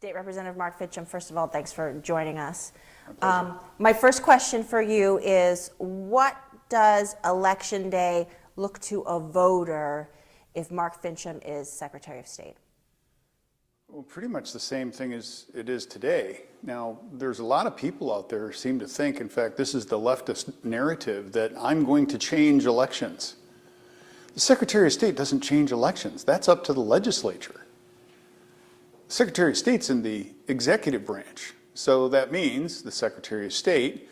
State Representative Mark Finchem, first of all, thanks for joining us. My first question for you is, what does Election Day look to a voter if Mark Finchem is Secretary of State? Well, pretty much the same thing as it is today. Now, there's a lot of people out there who seem to think, in fact, this is the leftist narrative, that I'm going to change elections. The Secretary of State doesn't change elections. That's up to the legislature. The Secretary of State's in the executive branch. So that means the Secretary of State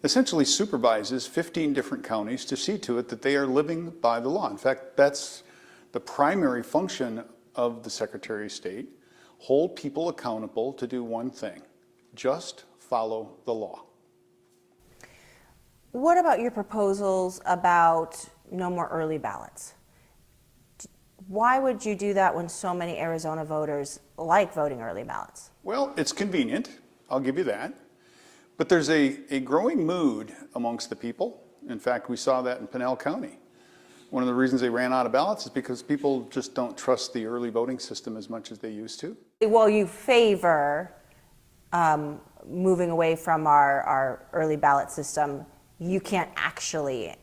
essentially supervises 15 different counties to see to it that they are living by the law. In fact, that's the primary function of the Secretary of State: hold people accountable to do one thing: just follow the law. What about your proposals about no more early ballots? Why would you do that when so many Arizona voters like voting early ballots? Well, it's convenient, I'll give you that. But there's a growing mood amongst the people. In fact, we saw that in Pinal County. One of the reasons they ran out of ballots is because people just don't trust the early voting system as much as they used to. Well, you favor moving away from our early ballot system. You can't actually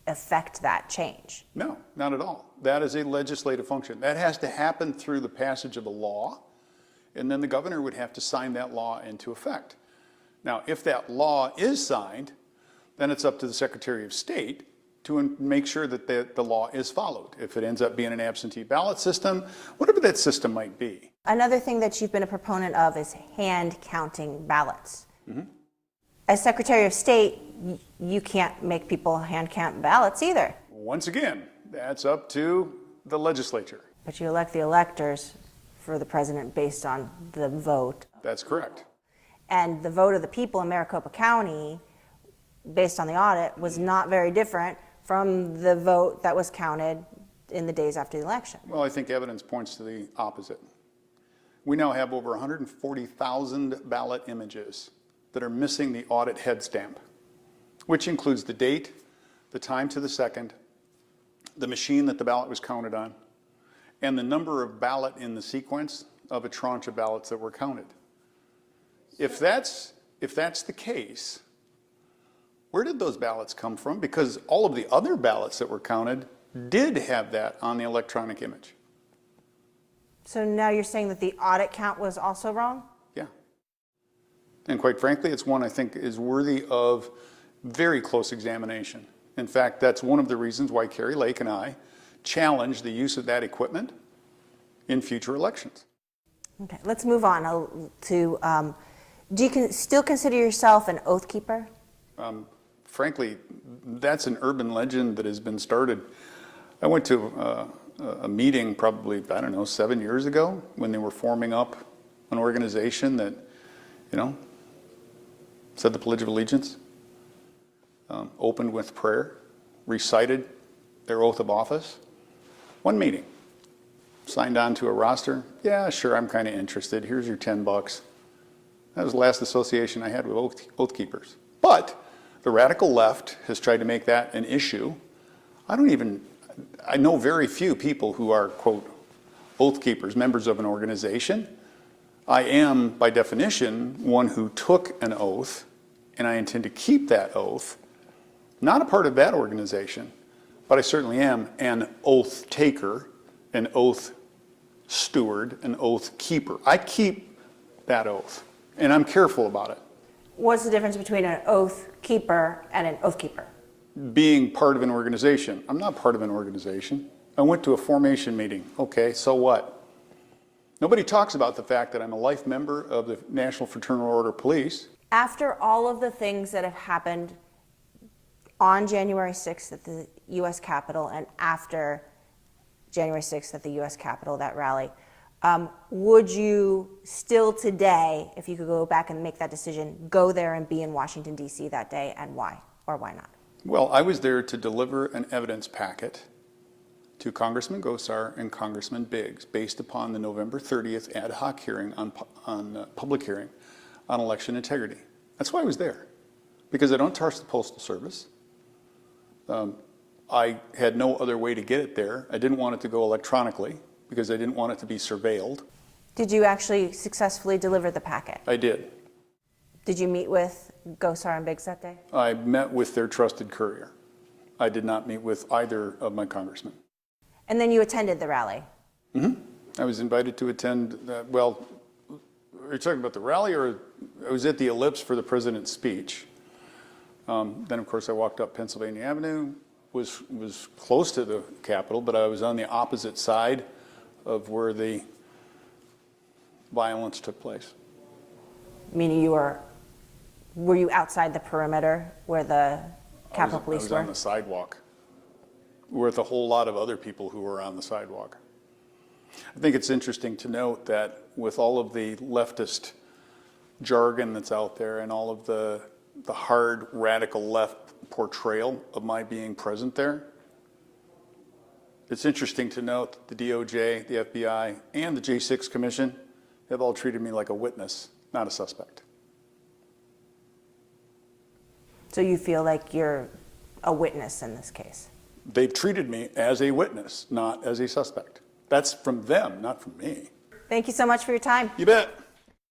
affect that change. No, not at all. That is a legislative function. That has to happen through the passage of a law, and then the governor would have to sign that law into effect. Now, if that law is signed, then it's up to the Secretary of State to make sure that the law is followed. If it ends up being an absentee ballot system, whatever that system might be. Another thing that you've been a proponent of is hand counting ballots. Mm-hmm. As Secretary of State, you can't make people hand count ballots either. Once again, that's up to the legislature. But you elect the electors for the president based on the vote. That's correct. And the vote of the people in Maricopa County, based on the audit, was not very different from the vote that was counted in the days after the election. Well, I think evidence points to the opposite. We now have over 140,000 ballot images that are missing the audit head stamp, which includes the date, the time to the second, the machine that the ballot was counted on, and the number of ballot in the sequence of a tranche of ballots that were counted. If that's the case, where did those ballots come from? Because all of the other ballots that were counted did have that on the electronic image. So now you're saying that the audit count was also wrong? Yeah. And quite frankly, it's one I think is worthy of very close examination. In fact, that's one of the reasons why Carrie Lake and I challenged the use of that equipment in future elections. Okay, let's move on to, do you still consider yourself an oath keeper? Frankly, that's an urban legend that has been started. I went to a meeting probably, 7 years ago when they were forming up an organization that, said the Pledge of Allegiance, opened with prayer, recited their oath of office. One meeting, signed on to a roster. Yeah, sure, I'm kind of interested. Here's your $10. That was the last association I had with oath keepers. But the radical left has tried to make that an issue. I know very few people who are, quote, oath keepers, members of an organization. I am, by definition, one who took an oath, and I intend to keep that oath. Not a part of that organization, but I certainly am an oath taker, an oath steward, an oath keeper. I keep that oath, and I'm careful about it. What's the difference between an oath keeper and an oath keeper? Being part of an organization. I'm not part of an organization. I went to a formation meeting. Okay, so what? Nobody talks about the fact that I'm a life member of the National Fraternal Order of Police. After all of the things that have happened on January 6th at the U.S. Capitol and after January 6th at the U.S. Capitol, that rally, would you still today, if you could go back and make that decision, go there and be in Washington, D.C. that day, and why or why not? Well, I was there to deliver an evidence packet to Congressman Gosar and Congressman Biggs based upon the November 30th ad hoc hearing on public hearing on election integrity. That's why I was there, because I don't trust the Postal Service. I had no other way to get it there. I didn't want it to go electronically because I didn't want it to be surveilled. Did you actually successfully deliver the packet? I did. Did you meet with Gosar and Biggs that day? I met with their trusted courier. I did not meet with either of my congressmen. And then you attended the rally? I was invited to attend, well, are you talking about the rally, or I was at the Ellipse for the president's speech. Then, of course, I walked up Pennsylvania Avenue, was close to the Capitol, but I was on the opposite side of where the violence took place. Meaning were you outside the perimeter where the Capitol Police were? I was on the sidewalk with a whole lot of other people who were on the sidewalk. I think it's interesting to note that with all of the leftist jargon that's out there and all of the hard radical left portrayal of my being present there, it's interesting to note that the DOJ, the FBI, and the J6 Commission have all treated me like a witness, not a suspect. So you feel like you're a witness in this case? They've treated me as a witness, not as a suspect. That's from them, not from me. Thank you so much for your time. You bet.